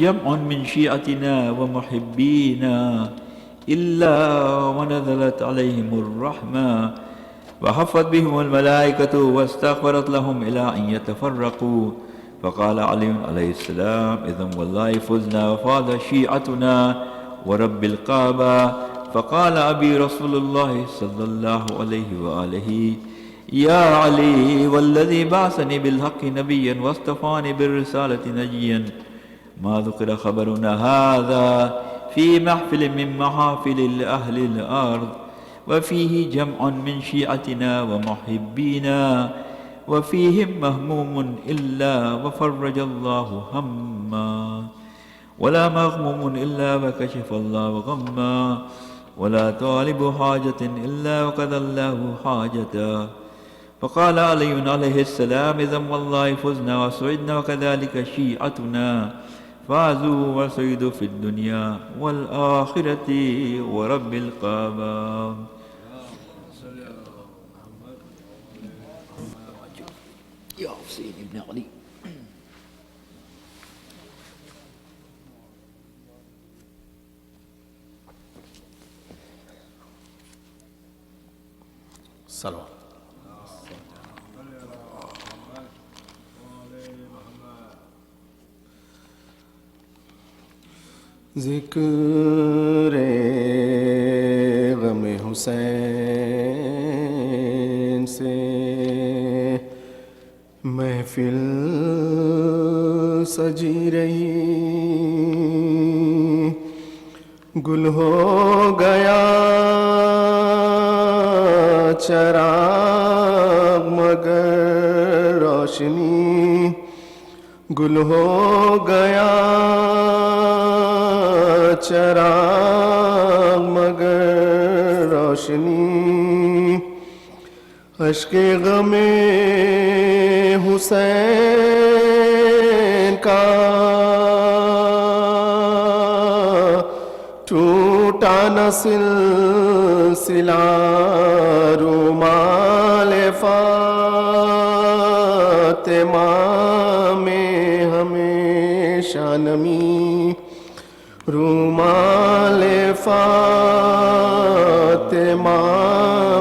جمع من شيعتنا ومحبينا إلا ونزلت عليهم الرحمة وحفت بهم الملائكة واستغفرت لهم إلى أن يتفرقوا. فقال علي عليه السلام: إذن والله فزنا وفاز شيعتنا ورب الكعبة. فقال أبي رسول الله صلى الله عليه وآله: يا علي والذي بعثني بالحق نبيا واصطفاني بالرسالة نجيا، ما ذكر خبرنا هذا في محفل من محافل أهل الأرض وفيه جمع من شيعتنا ومحبينا وفيهم مهموم إلا وفرج الله هما، ولا مغموم إلا وكشف الله غما، ولا طالب حاجة إلا وقضى الله حاجته. فقال علي عليه السلام: إذا والله فزنا وسعدنا وكذلك شيعتنا فازوا وسعدوا في الدنيا والآخرة ورب الكعبة. يا حسين ابن علي. صلوات. ذکر غم حسین سے محفل سجی رہی، گل ہو گیا چراغ مگر روشنی، گل ہو گیا چراغ مگر روشنی، اشک غم حسین کا ٹوٹا نہ سلسلہ، رومال فاطمہ میں ہمیشہ نمی، رومال فاطمہ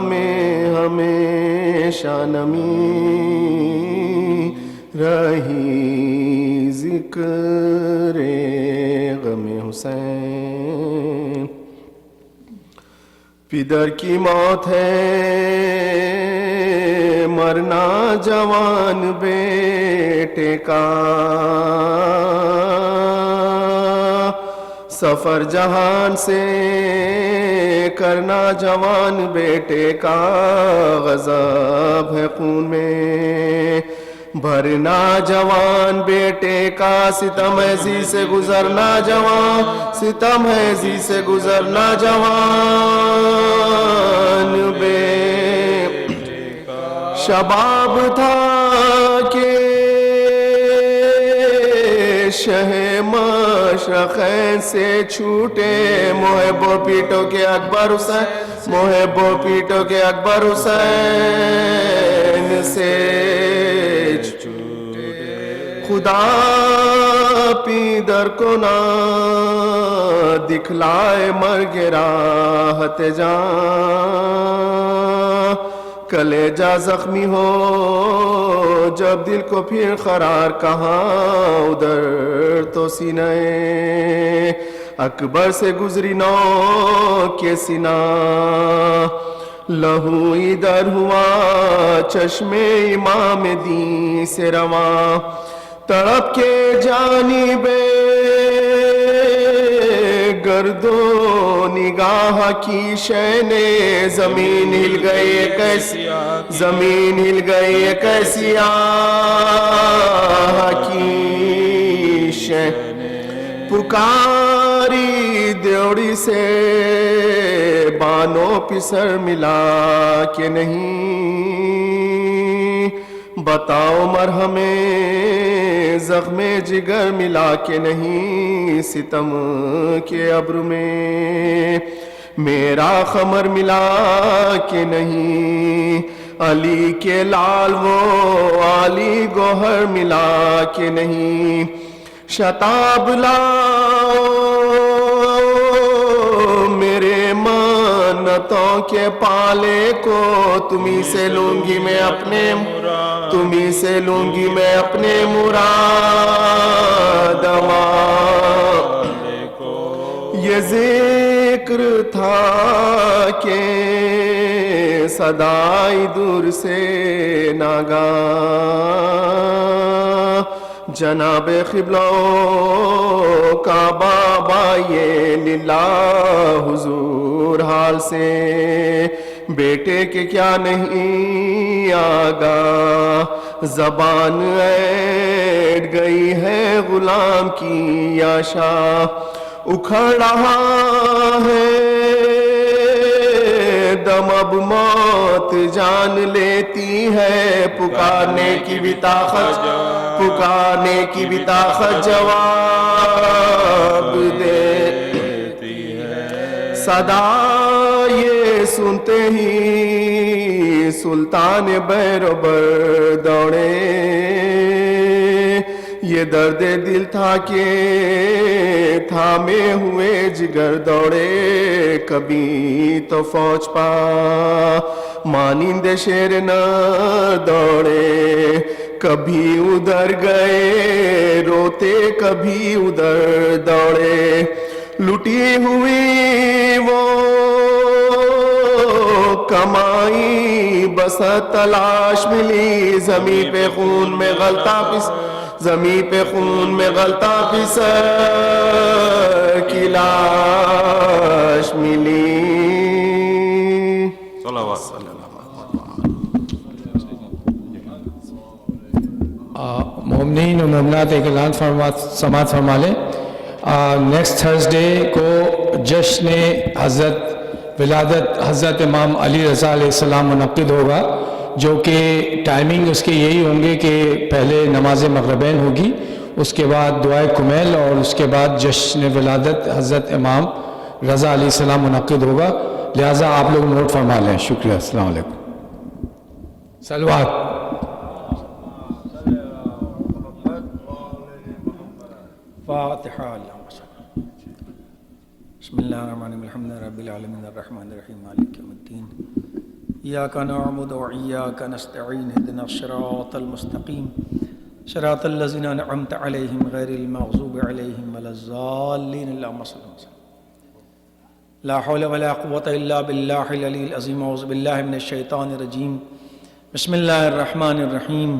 میں ہمیشہ نمی رہی، ذکر غم حسین۔ پدر کی موت ہے مرنا جوان بیٹے کا، سفر جہان سے کرنا جوان بیٹے کا، غضب ہے خون میں بھرنا جوان بیٹے کا، ستم ہے زی سے گزرنا جوان، ستم ہے زی سے گزرنا جوان بیٹے کا، شباب تھا کہ شہ مشرقین سے چھوٹے، محب و پیٹو کے اکبر حسین، محب و پیٹو کے اکبر حسین سے چھوٹے، خدا پیدر کو نہ دکھلائے مرگ راحت جان، کلیجہ زخمی ہو جب دل کو پھر قرار کہاں، ادھر تو سینہ اکبر سے گزری نو کے سینہ، لہو ادھر ہوا چشم امام دین سے رواں، تڑپ کے جانب گرد و نگاہ کی شینے، زمین ہل گئی کیسی، زمین ہل گئی کیسی آہ کی شینے، پکاری دیوڑی سے بانو پسر ملا کہ نہیں، بتاؤ مرہم زخم جگر ملا کہ نہیں، ستم کے ابر میں میرا خمر ملا کہ نہیں، علی کے لال وہ علی گوہر ملا کہ نہیں، شتاب لاؤ میرے مانتوں کے پالے کو، تمہیں سے لوں گی میں اپنے، تمہیں سے لوں گی میں اپنے مراد یہ ذکر تھا کہ صدائی دور سے ناگاہ جناب قبلہ کعبہ بائیے للہ حضور حال سے بیٹے کے کیا نہیں آگاہ زبان ایڈ گئی ہے غلام کی آشا اکھڑ رہا ہے دم اب موت جان لیتی ہے پکارنے کی بھی طاقت پکارنے کی بھی طاقت جواب دیتی ہے صدا یہ سنتے ہی سلطان بیروبر دوڑے یہ درد دل تھا کہ تھامے ہوئے جگر دوڑے کبھی تو فوج پا مانند شیر نہ دوڑے کبھی ادھر گئے روتے کبھی ادھر دوڑے لٹی ہوئی وہ کمائی بس تلاش ملی زمین پہ خون میں غلطہ پس زمین پہ خون میں غلطہ پسر کی لاش ملی صلوات مومنین و مومنات ایک اعلان سماعت فرما لیں نیکسٹ تھرسڈے کو جشن حضرت ولادت حضرت امام علی رضا علیہ السلام منعقد ہوگا جو کہ ٹائمنگ اس کے یہی ہوں گے کہ پہلے نماز مغربین ہوگی اس کے بعد دعائے کمیل اور اس کے بعد جشن ولادت حضرت امام رضا علیہ السلام منعقد ہوگا لہٰذا آپ لوگ نوٹ فرما لیں شکریہ السلام علیکم صلوات فاتحہ بسم اللہ الرحمن الرحیم الحمد للہ رب العالمین الرحمن الرحیم مالک یوم الدین ایاک نعبد و ایاک نستعین اهدنا الصراط المستقیم صراط الذین انعمت علیہم غیر المغضوب علیہم ولا الضالین اللہم صل وسلم لا حول ولا قوة الا باللہ العلی العظیم اعوذ باللہ من الشیطان الرجیم بسم اللہ الرحمن الرحیم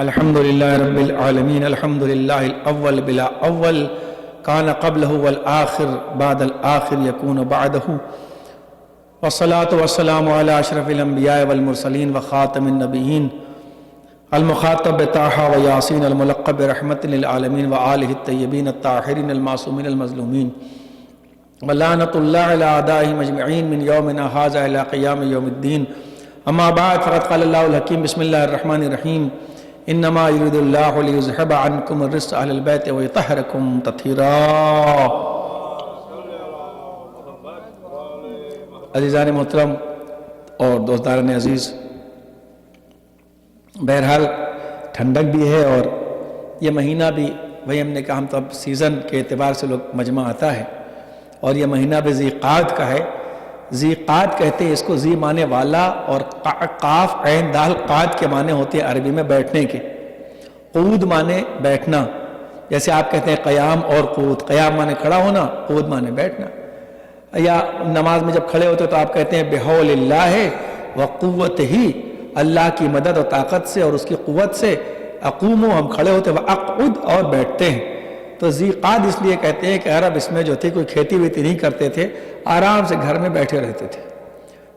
الحمد للہ رب العالمین الحمد للہ الاول بلا اول کان قبلہ والآخر بعد الآخر یکون بعدہ والصلاة والسلام علی اشرف الانبیاء والمرسلین وخاتم النبیین المخاطب بطاہ ویاسین الملقب رحمت للعالمین وآلہ الطیبین الطاہرین المعصومین المظلومین ولعنۃ اللہ علی اعدائہم اجمعین من یومنا ھذا الی قیام یوم الدین اما بعد فقد قال اللہ الحکیم بسم اللہ الرحمن الرحیم انما یرید اللہ لیذھب عنکم الرجس اہل البیت ویطہرکم تطہیرا عزیزان محترم اور دوستداران عزیز بہرحال ٹھنڈک بھی ہے اور یہ مہینہ بھی وہی ہم نے کہا ہم تو اب سیزن کے اعتبار سے لوگ مجمع آتا ہے اور یہ مہینہ بھی ذی قعد کا ہے ذی قعد کہتے ہیں اس کو ذی معنی والا اور قاف عین دال قعد کے معنی ہوتے ہیں عربی میں بیٹھنے کے قعود معنی بیٹھنا جیسے آپ کہتے ہیں قیام اور قعود قیام معنی کھڑا ہونا قعود معنی بیٹھنا یا نماز میں جب کھڑے ہوتے تو آپ کہتے ہیں بحول اللہ وقوت ہی اللہ کی مدد و طاقت سے اور اس کی قوت سے اقوم ہم کھڑے ہوتے واقعد اور بیٹھتے ہیں تو ذی قعد اس لیے کہتے ہیں کہ عرب اس میں جو تھی کوئی کھیتی ویتی نہیں کرتے تھے آرام سے گھر میں بیٹھے رہتے تھے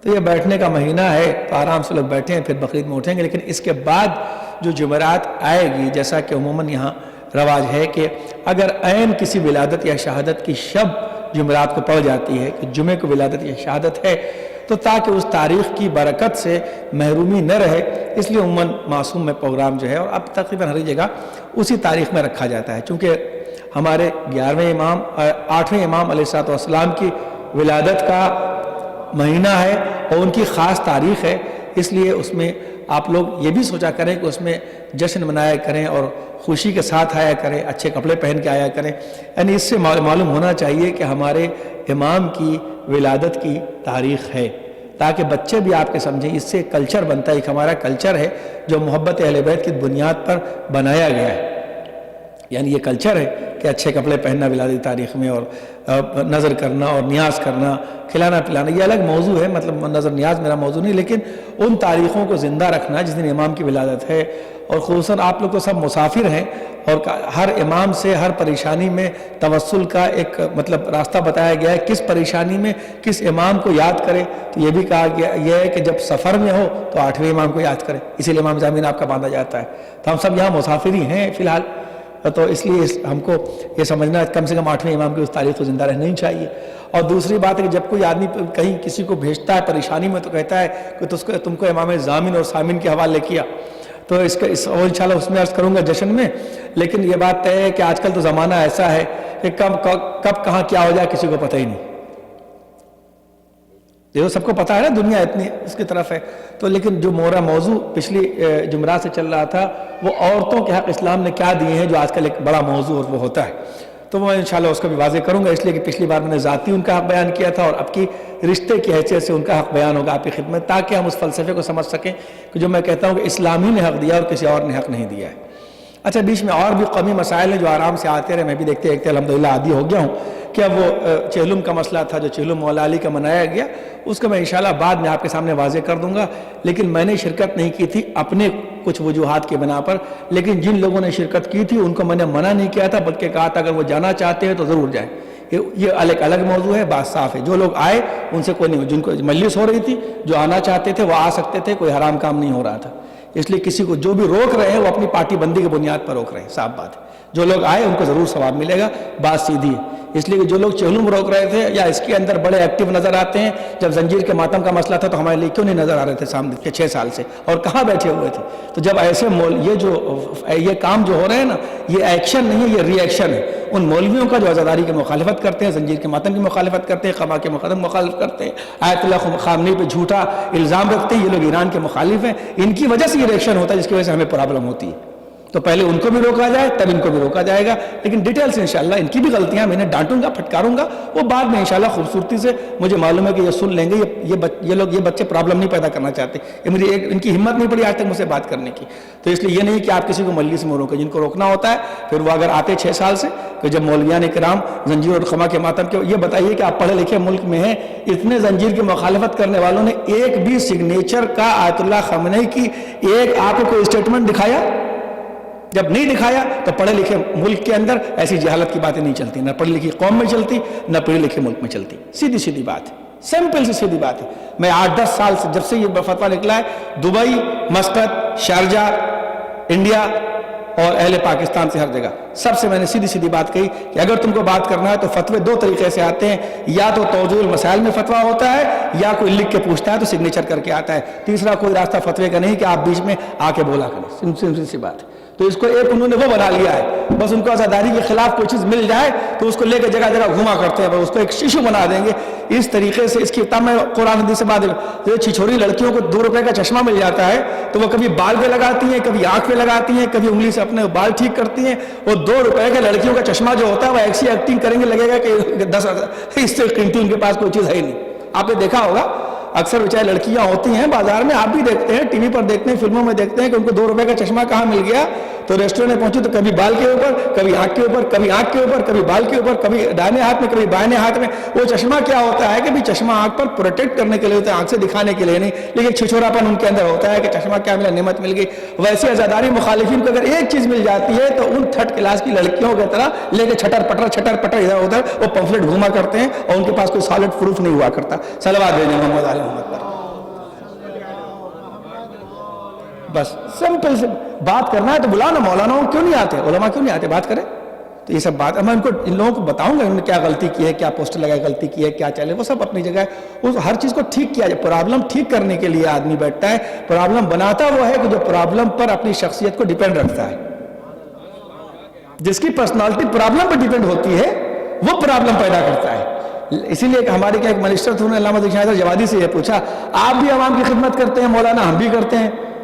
تو یہ بیٹھنے کا مہینہ ہے تو آرام سے لوگ بیٹھے ہیں پھر بقرعید میں اٹھیں گے لیکن اس کے بعد جو جمعرات آئے گی جیسا کہ عموماً یہاں رواج ہے کہ اگر عین کسی ولادت یا شہادت کی شب جمعرات کو پڑ جاتی ہے کہ جمعے کو ولادت یا شہادت ہے تو تاکہ اس تاریخ کی برکت سے محرومی نہ رہے اس لیے عموماً معصوم میں پروگرام جو ہے اور اب تقریباً ہر جگہ اسی تاریخ میں رکھا جاتا ہے چونکہ ہمارے 8ویں امام علیہ السلام کی ولادت کا مہینہ ہے اور ان کی خاص تاریخ ہے اس لیے اس میں آپ لوگ یہ بھی سوچا کریں کہ اس میں جشن منایا کریں اور خوشی کے ساتھ آیا کریں، اچھے کپڑے پہن کے آیا کریں. یعنی اس سے معلوم ہونا چاہیے کہ ہمارے امام کی ولادت کی تاریخ ہے، تاکہ بچے بھی آپ کے سمجھیں. اس سے کلچر بنتا ہے، ایک ہمارا کلچر ہے جو محبت اہل بیت کی بنیاد پر بنایا گیا ہے. یعنی یہ کلچر ہے کہ اچھے کپڑے پہننا ولادت تاریخ میں، اور نظر کرنا اور نیاز کرنا، کھلانا پلانا. یہ الگ موضوع ہے، مطلب نظر نیاز میرا موضوع نہیں، لیکن ان تاریخوں کو زندہ رکھنا جس دن امام کی ولادت ہے. اور خصوصاً آپ لوگ تو سب مسافر ہیں، اور ہر امام سے ہر پریشانی میں توسل کا ایک مطلب راستہ بتایا گیا ہے، کس پریشانی میں کس امام کو یاد کرے. تو یہ بھی کہا گیا یہ ہے کہ جب سفر میں ہو تو 8ویں امام کو یاد کرے، اسی لیے امام ضامن آپ کا باندھا جاتا ہے. تو ہم سب یہاں مسافر ہی ہیں فی الحال، تو اس لیے ہم کو یہ سمجھنا کم سے کم 8ویں امام کی اس تاریخ کو زندہ رہنا ہی چاہیے. اور دوسری بات ہے کہ جب کوئی آدمی کہیں کسی کو بھیجتا ہے پریشانی میں، تو کہتا ہے کہ تم کو امام ضامن اور سامن کے حوالے کیا. تو اور انشاءاللہ اس میں عرض کروں گا جشن میں. لیکن یہ بات طے ہے کہ آج کل تو زمانہ ایسا ہے کہ کب کہاں کیا ہو جائے کسی کو پتہ ہی نہیں. یہ تو سب کو پتہ ہے نا، دنیا اتنی اس کی طرف ہے. تو لیکن جو موضوع پچھلی جمعرات سے چل رہا تھا، وہ عورتوں کے حق اسلام نے کیا دیے ہیں، جو آج کل ایک بڑا موضوع اور وہ ہوتا ہے. تو میں انشاءاللہ اس کو بھی واضح کروں گا، اس لیے کہ پچھلی بار میں نے ذاتی ان کا حق بیان کیا تھا، اور اب کی رشتے کی حیثیت سے ان کا حق بیان ہوگا آپ کی خدمت، تاکہ ہم اس فلسفے کو سمجھ سکیں کہ جو میں کہتا ہوں کہ اسلام ہی نے حق دیا اور کسی اور نے حق نہیں دیا ہے. اچھا، بیچ میں اور بھی قومی مسائل ہیں جو آرام سے آتے رہے، میں بھی دیکھتے الحمدللہ عادی ہو گیا ہوں. کہ اب وہ چہلم کا مسئلہ تھا جو چہلم مولا علی کا منایا گیا، اس کو میں انشاءاللہ بعد میں آپ کے سامنے واضح کر دوں گا. لیکن میں نے شرکت نہیں کی تھی اپنے کچھ وجوہات کے بنا پر، لیکن جن لوگوں نے شرکت کی تھی ان کو میں نے منع نہیں کیا تھا، بلکہ کہا تھا اگر وہ جانا چاہتے ہیں تو ضرور جائیں. یہ الگ موضوع ہے، بات صاف ہے. جو لوگ آئے ان سے کوئی نہیں، جن کو مجلس ہو رہی تھی جو آنا چاہتے تھے وہ آ سکتے تھے، کوئی حرام کام نہیں ہو رہا تھا. اس لیے کسی کو جو بھی روک رہے ہیں وہ اپنی پارٹی بندی کی بنیاد پر روک رہے ہیں، صاف بات ہے. جو لوگ آئے ان کو ضرور ثواب ملے گا، بات سیدھی ہے. اس لیے کہ جو لوگ چہلم روک رہے تھے یا اس کے اندر بڑے ایکٹیو نظر آتے ہیں، جب زنجیر کے ماتم کا مسئلہ تھا تو ہمارے لیے کیوں نہیں نظر آ رہے تھے سامنے 6 سال سے، اور کہاں بیٹھے ہوئے تھے. تو جب ایسے یہ کام جو ہو رہے ہیں نا، یہ ایکشن نہیں ہے، یہ ری ایکشن ہے. ان مولویوں کا جو عزاداری کی مخالفت کرتے ہیں، زنجیر کے ماتم کی مخالفت کرتے ہیں، خما کے مخالفت کرتے ہیں، آیت اللہ خامنئی پہ جھوٹا الزام رکھتے ہیں، یہ لوگ ایران کے مخالف ہیں. ان کی وجہ سے یہ ریئیکشن ہوتا ہے جس کی وجہ سے ہمیں پرابلم ہوتی ہے. تو پہلے ان کو بھی روکا جائے تب ان کو بھی روکا جائے گا. لیکن ڈیٹیل سے انشاءاللہ ان کی بھی غلطیاں میں نے ڈانٹوں گا، پھٹکاروں گا، وہ بعد میں انشاءاللہ خوبصورتی سے. مجھے معلوم ہے کہ یہ سن لیں گے، یہ بچے پرابلم نہیں پیدا کرنا چاہتے. ان کی ہمت نہیں پڑی آج تک مجھ سے بات کرنے کی. تو اس لیے یہ نہیں کہ آپ کسی کو مجلس میں روکیں، جن کو روکنا ہوتا ہے پھر وہ اگر آتے 6 سال سے، کہ جب مولویان کرام زنجیر اور خما کے ماتم کے، یہ بتائیے کہ آپ پڑھے لکھے ملک میں ہیں، اتنے زنجیر کی مخالفت کرنے والوں نے ایک بھی سگنیچر کا آیت اللہ خامنئی کی ایک آپ کو کوئی اسٹیٹمنٹ دکھایا؟ جب نہیں دکھایا تو پڑھے لکھے ملک کے اندر ایسی جہالت کی باتیں نہیں چلتی، نہ پڑھی لکھی قوم میں چلتی، نہ پڑھے لکھے ملک میں چلتی. سیدھی بات ہے، سمپل سی سیدھی بات ہے. میں 8-10 سال سے جب سے یہ فتویٰ نکلا ہے، دبئی، مسقط، شارجہ، انڈیا اور اہل پاکستان سے ہر جگہ سب سے میں نے سیدھی بات کہی کہ اگر تم کو بات کرنا ہے تو فتوے 2 طریقے سے آتے ہیں، یا تو توجیہ المسائل میں فتویٰ ہوتا ہے، یا کوئی لکھ کے پوچھتا ہے تو سگنیچر کر کے آتا ہے. تیسرا کوئی راستہ فتوے کا نہیں کہ آپ بیچ میں آ کے بولا کریں. سمپل سی بات ہے. تو اس کو ایک انہوں نے وہ بنا لیا ہے، بس ان کو عزاداری کے خلاف کوئی چیز مل جائے تو اس کو لے کے جگہ گھما کرتے ہیں، بس اس کو ایک ایشو بنا دیں گے. اس طریقے سے اس کی میں قرآن حدیث سے بات، چھچھوری لڑکیوں کو 2 روپے کا چشمہ مل جاتا ہے تو وہ کبھی بال پہ لگاتی ہیں، کبھی آنکھ پہ لگاتی ہیں، کبھی انگلی سے اپنے بال ٹھیک کرتی ہیں. وہ 2 روپے کا لڑکیوں کا چشمہ جو ہوتا ہے وہ ایسی ایکٹنگ کریں گے لگے گا کہ 10,000 اس سے قیمتی ان کے پاس کوئی چیز ہے ہی نہیں. آپ نے دیکھا ہوگا اکثر بچائے لڑکیاں ہوتی ہیں بازار میں، آپ بھی دیکھتے ہیں، ٹی وی پر دیکھتے ہیں، فلموں میں دیکھتے ہیں کہ ان کو 2 روپے کا چشمہ کہاں مل گیا. تو ریسٹورینٹ میں پہنچے تو کبھی بال کے اوپر، کبھی آنکھ کے اوپر، کبھی آنکھ کے اوپر، کبھی بال کے اوپر، کبھی دائیں ہاتھ میں، کبھی بائیں ہاتھ میں. وہ چشمہ کیا ہوتا ہے کہ بھی چشمہ آنکھ پر پروٹیکٹ کرنے کے لیے ہوتا ہے، آنکھ سے دکھانے کے لیے نہیں. لیکن چھچوراپن ان کے اندر ہوتا ہے کہ چشمہ کیا ملا، نعمت مل گئی. ویسے عزاداری مخالفین کو اگر ایک چیز مل جاتی ہے تو ان 3rd کلاس کی لڑکیوں کی طرح لے کے چھٹر پٹر ادھر ادھر وہ پمفلٹ گھوما کرتے ہیں، اور ان کے پاس کوئی سالڈ پروف نہیں ہوا کرتا. صلوات بھیجیں محمد علی محمد پر. بس سمپل سے بات کرنا ہے تو بلانا، مولانا کیوں نہیں آتے، علماء کیوں نہیں آتے، بات کریں. تو یہ سب بات میں ان لوگوں کو بتاؤں گا انہوں نے کیا غلطی کی ہے، کیا پوسٹر لگائے غلطی کی ہے، کیا چلے، وہ سب اپنی جگہ ہے. ہر چیز کو ٹھیک کیا جائے. پرابلم ٹھیک کرنے کے لیے آدمی بیٹھتا ہے. پرابلم بناتا وہ ہے کہ جو پرابلم پر اپنی شخصیت کو ڈیپینڈ رکھتا ہے. جس کی پرسنالٹی پرابلم پر ڈیپینڈ ہوتی ہے وہ پرابلم پیدا کرتا ہے. اسی لیے ہمارے ایک منسٹر تھے، انہوں نے علامہ شاہد جوادی سے یہ پوچھا، آپ بھی عوام کی خدمت کرتے ہیں مولانا؟ ہم بھی کرتے ہیں.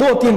2-3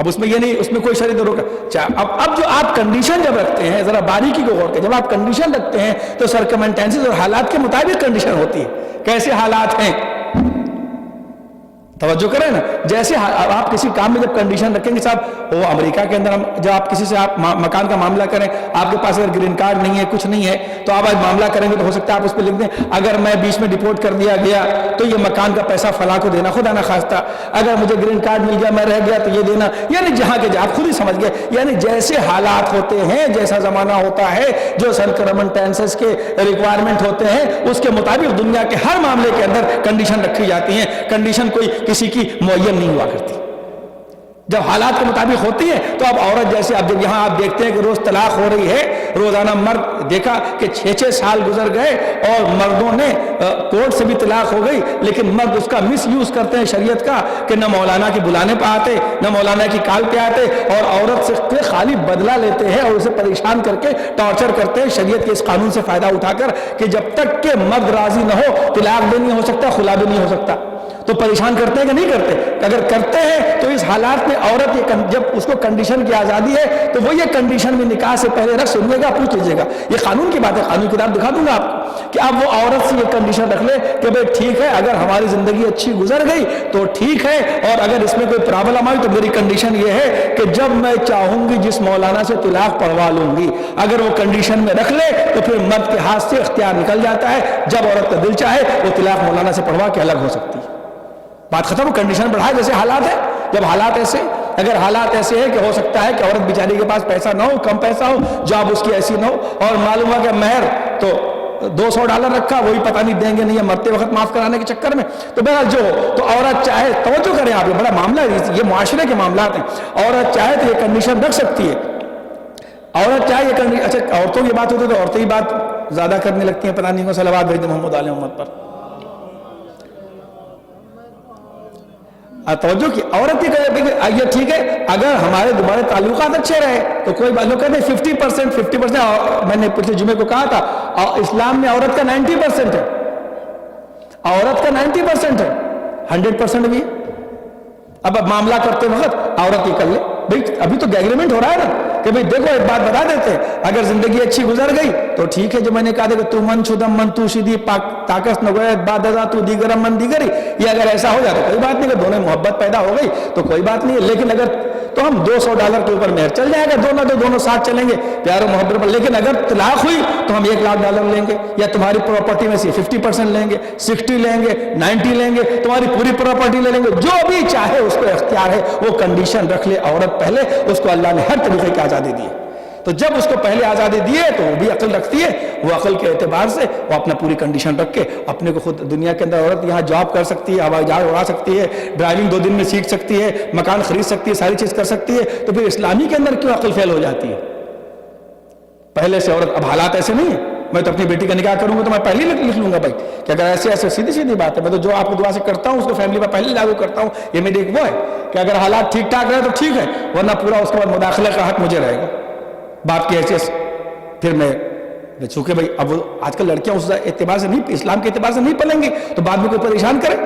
اب اس میں یہ نہیں، اس میں کوئی شرط روکا. اب جو آپ کنڈیشن جب رکھتے ہیں، ذرا باریکی کو غور کریں، جب آپ کنڈیشن رکھتے ہیں تو سرکمنٹینسز اور حالات کے مطابق کنڈیشن ہوتی ہے. کیسے حالات ہیں، توجہ کریں نا. جیسے آپ کسی کام میں جب کنڈیشن رکھیں گے، صاحب وہ امریکہ کے اندر جب آپ کسی سے آپ مکان کا معاملہ کریں، آپ کے پاس اگر گرین کارڈ نہیں ہے، کچھ نہیں ہے، تو آپ آج معاملہ کریں گے تو ہو سکتا ہے آپ اس پہ لکھ دیں اگر میں بیچ میں ڈپورٹ کر دیا گیا تو یہ مکان کا پیسہ فلاں کو دینا، خدا نہ خواستہ. اگر مجھے گرین کارڈ مل گیا، میں رہ گیا تو یہ دینا. یعنی جہاں کے آپ خود ہی سمجھ گئے، یعنی جیسے حالات ہوتے ہیں، جیسا زمانہ ہوتا ہے، جو سرکمسٹینسز کے ریکوائرمنٹ ہوتے ہیں، اس کے مطابق دنیا کے ہر معاملے کے اندر کنڈیشن رکھی جاتی ہیں. کنڈیشن کوئی کسی کی معین نہیں ہوا کرتی. جب حالات کے مطابق ہوتی ہے تو اب عورت جیسے اب جب یہاں آپ دیکھتے ہیں کہ روز طلاق ہو رہی ہے، روزانہ مرد دیکھا کہ 6 سال گزر گئے اور مردوں نے کورٹ سے بھی طلاق ہو گئی، لیکن مرد اس کا مس یوز کرتے ہیں شریعت کا کہ نہ مولانا کی بلانے پہ آتے، نہ مولانا کی کال پہ آتے، اور عورت سے خالی بدلہ لیتے ہیں اور اسے پریشان کر کے ٹارچر کرتے ہیں شریعت کے اس قانون سے فائدہ اٹھا کر کہ جب تک کہ مرد راضی نہ ہو طلاق بھی نہیں ہو سکتا، خلا بھی نہیں ہو سکتا. تو پریشان کرتے ہیں کہ نہیں کرتے؟ اگر کرتے ہیں تو اس حالات میں عورت جب اس کو کنڈیشن کی آزادی ہے تو وہ یہ کنڈیشن بھی نکاح سے پہلے رکھ سنیے گا، پوچھ لیجیے گا. یہ قانون کی بات ہے، قانون کی کتاب دکھا دوں گا آپ کو کہ اب وہ عورت سے یہ کنڈیشن رکھ لے کہ بھئی ٹھیک ہے، اگر ہماری زندگی اچھی گزر گئی تو ٹھیک ہے، اور اگر اس میں کوئی پرابلم آئی تو میری کنڈیشن یہ ہے کہ جب میں چاہوں گی جس مولانا سے طلاق پڑھوا لوں گی. اگر وہ کنڈیشن میں رکھ لے تو پھر مرد کے ہاتھ سے اختیار نکل جاتا ہے. جب عورت کا دل چاہے وہ طلاق مولانا سے پڑھوا کے الگ ہو سکتی ہے. بات ختم. کنڈیشن بڑھائے جیسے حالات ہے. جب حالات ایسے، اگر حالات ایسے ہیں کہ ہو سکتا ہے کہ عورت بیچاری کے پاس پیسہ نہ ہو، کم پیسہ ہو، جاب اس کی ایسی نہ ہو، اور معلوم ہوا کہ مہر تو $200 رکھا، وہی پتہ نہیں دیں گے نہیں، مرتے وقت معاف کرانے کے چکر میں، تو بہرحال جو تو عورت چاہے، توجہ کریں آپ، یہ بڑا معاملہ ہے، یہ معاشرے کے معاملات ہیں. عورت چاہے تو یہ کنڈیشن رکھ سکتی ہے. عورت چاہے یہ کنڈیشن، اچھا عورتوں کی بات ہوتی ہے تو عورتیں ہی بات زیادہ کرنے لگتی ہیں، پتہ نہیں کو صلوات بھیج دیں محمد علیہ محمد پر. توجہ کی عورت یہ ٹھیک ہے اگر ہمارے تعلقات اچھے رہے تو کوئی بات. لوگ کہتے ہیں 50%، میں نے پچھلے جمعے کو کہا تھا اسلام میں عورت کا 90% ہے، عورت کا 90% ہے، 100% بھی ہے. اب معاملہ کرتے وقت عورت یہ کر لے بھائی، ابھی تو ایگریمنٹ ہو رہا ہے نا کہ بھائی دیکھو ایک بات بتا دیتے ہیں، اگر زندگی اچھی گزر گئی تو ٹھیک ہے. جو میں نے کہا تھا کہ تو من شدم من تو شدی طاقت نہ گویا بعد ازا تو دیگرم من دیگری، یہ اگر ایسا ہو جاتا کوئی بات نہیں، کہ دونوں محبت پیدا ہو گئی تو کوئی بات نہیں ہے. لیکن اگر تو ہم $200 کے اوپر مہر چل جائے گا، دونوں ساتھ چلیں گے پیار و محبت پر. لیکن اگر طلاق ہوئی تو ہم $1,00,000 لیں گے، یا تمہاری پراپرٹی میں سے 50% لیں گے، 60 لیں گے، 90 لیں گے، تمہاری پوری پراپرٹی لے لیں گے. جو بھی چاہے اس کو اختیار ہے. وہ کنڈیشن رکھ لے عورت پہلے، اس کو اللہ نے ہر طریقے کی آزادی دی ہے. تو جب اس کو پہلے آزادی دی ہے تو وہ بھی عقل رکھتی ہے. وہ عقل کے اعتبار سے وہ اپنا پوری کنڈیشن رکھ کے اپنے کو خود دنیا کے اندر، عورت یہاں جاب کر سکتی ہے، ہوائی جہاز اڑا سکتی ہے، ڈرائیونگ 2 دن میں سیکھ سکتی ہے، مکان خرید سکتی ہے، ساری چیز کر سکتی ہے. تو پھر اسلامی کے اندر کیوں عقل فیل ہو جاتی ہے پہلے سے عورت؟ اب حالات ایسے نہیں ہیں. میں تو اپنی بیٹی کا نکاح کروں گا تو میں پہلے لکھ لوں گا بھائی کہ اگر ایسے سیدھی بات ہے. میں تو جو آپ کو دعا سے کرتا ہوں اس کو فیملی میں پہلے لاگو کرتا ہوں. یہ میری ایک وہ ہے کہ اگر حالات ٹھیک ٹھاک رہے تو ٹھیک ہے، ورنہ پورا اس کے بعد مداخلہ کا حق مجھے رہے گا باپ کی حیثیت سے. پھر میں چونکہ بھائی اب آج کل لڑکیاں اس اعتبار سے نہیں، اسلام کے اعتبار سے نہیں پلیں گی تو بعد میں کوئی پریشان کرے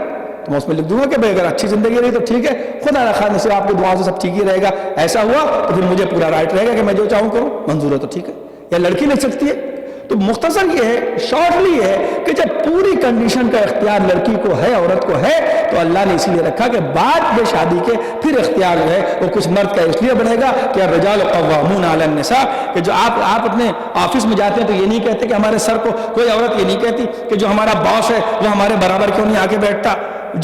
تو میں اس میں لکھ دوں گا کہ بھائی اگر اچھی زندگی رہی تو ٹھیک ہے، خدا نخواستہ سے آپ کی دعاؤں سے سب ٹھیک ہی رہے گا. ایسا ہوا تو پھر مجھے پورا رائٹ رہے گا کہ میں جو چاہوں کروں، منظور ہے تو ٹھیک ہے. یا لڑکی لکھ سکتی ہے. تو مختصر یہ ہے، شارٹلی یہ ہے کہ جب پوری کنڈیشن کا اختیار لڑکی کو ہے، عورت کو ہے، تو اللہ نے اسی لیے رکھا کہ بعد میں شادی کے پھر اختیار جو ہے وہ کچھ مرد کا اس لیے بنے گا کہ الرجال قوامون علی النساء، کہ جو آپ اپنے آفس میں جاتے ہیں تو یہ نہیں کہتے کہ ہمارے سر کو، کوئی عورت یہ نہیں کہتی کہ جو ہمارا باس ہے وہ ہمارے برابر کیوں نہیں آ کے بیٹھتا،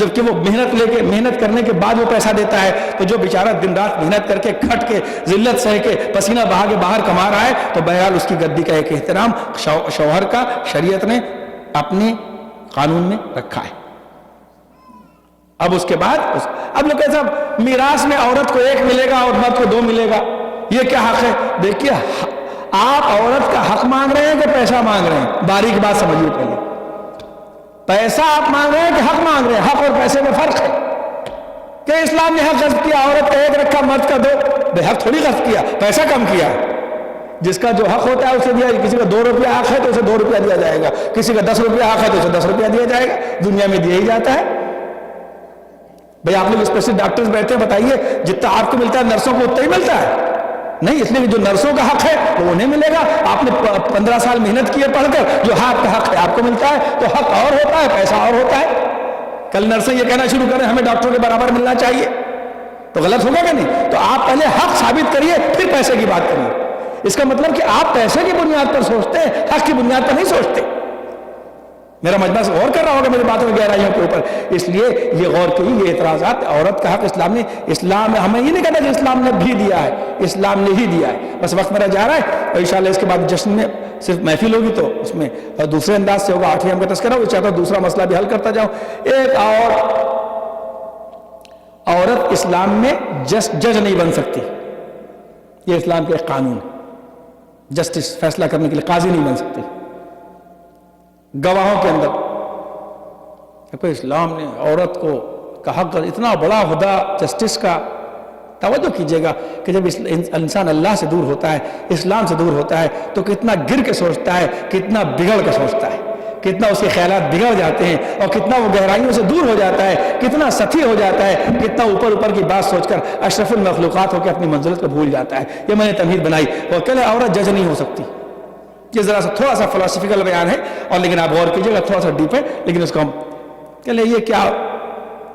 جبکہ وہ محنت کرنے کے بعد وہ پیسہ دیتا ہے. تو جو بیچارہ دن رات محنت کر کے کھٹ کے ذلت سہ کے پسینہ بہا کے باہر کما رہا ہے تو بہرحال اس کی گدی کا ایک احترام شوہر کا شریعت نے اپنے قانون میں رکھا ہے. اب اس کے بعد اب لوگ کہتے ہیں میراث میں عورت کو 1 ملے گا اور مرد کو 2 ملے گا، یہ کیا حق ہے؟ دیکھیے آپ عورت کا حق مانگ رہے ہیں کہ پیسہ مانگ رہے ہیں؟ باریک بات سمجھیے پہلے. پیسہ آپ مانگ رہے ہیں کہ حق مانگ رہے ہیں؟ حق اور پیسے میں فرق ہے کہ اسلام نے حق غصب کیا، عورت کا 1 رکھا، مرد کا 2. بے حق تھوڑی غصب کیا، پیسہ کم کیا. جس کا جو حق ہوتا ہے اسے دیا. کسی کا $2 حق ہے تو اسے $2 دیا جائے گا، کسی کا $10 حق ہے تو اسے $10 دیا جائے گا. دنیا میں دیا ہی جاتا ہے. بھئی آپ لوگ اسپیشل ڈاکٹرز بیٹھے ہیں، بتائیے جتنا آپ کو ملتا ہے نرسوں کو اتنا ہی ملتا ہے؟ نہیں، اس لیے جو نرسوں کا حق ہے وہ انہیں ملے گا. آپ نے 15 سال محنت کی ہے پڑھ کر، جو آپ کا حق ہے آپ کو ملتا ہے، تو حق اور ہوتا ہے، پیسہ اور ہوتا ہے. کل نرسیں یہ کہنا شروع کریں ہمیں ڈاکٹروں کے برابر ملنا چاہیے تو غلط ہوگا کہ نہیں؟ تو آپ پہلے حق ثابت کریے پھر پیسے کی بات کریے. اس کا مطلب کہ آپ پیسے کی بنیاد پر سوچتے ہیں، حق کی بنیاد پر نہیں سوچتے. میرا مجمع سے غور کر رہا ہوگا میری باتوں کی گہرائیوں کے اوپر. اس لیے یہ غور کیجیے، یہ اعتراضات عورت کا حق اسلام ہمیں یہ نہیں کہتا کہ اسلام نے بھی دیا ہے، اسلام نے ہی دیا ہے. بس وقت میرا جا رہا ہے اور انشاءاللہ اس کے بعد جشن میں صرف محفل ہوگی تو اس میں دوسرے انداز سے ہوگا. 8ویں کا تذکرہ ہو، چاہتا ہوں دوسرا مسئلہ بھی حل کرتا جاؤں. ایک اور عورت اسلام میں جج نہیں بن سکتی، یہ اسلام کا ایک قانون ہے. جسٹس فیصلہ کرنے کے لیے قاضی نہیں بن سکتی. گواہوں کے اندر دیکھو اسلام نے عورت کو کا حق اتنا بڑا عہدہ جسٹس کا. توجہ کیجئے گا کہ جب انسان اللہ سے دور ہوتا ہے، اسلام سے دور ہوتا ہے، تو کتنا گر کے سوچتا ہے، کتنا بگڑ کے سوچتا ہے، کتنا اس کے خیالات بگڑ جاتے ہیں اور کتنا وہ گہرائیوں سے دور ہو جاتا ہے، کتنا سطحی ہو جاتا ہے، کتنا اوپر کی بات سوچ کر اشرف المخلوقات ہو کے اپنی منزلت کو بھول جاتا ہے. یہ میں نے تمہید بنائی. اور کہلے عورت جج نہیں ہو سکتی. یہ ذرا سا تھوڑا سا فلسفیکل بیان ہے، اور لیکن آپ غور کیجئے گا تھوڑا سا ڈیپ ہے، لیکن اس کو ہم کہلے یہ کیا.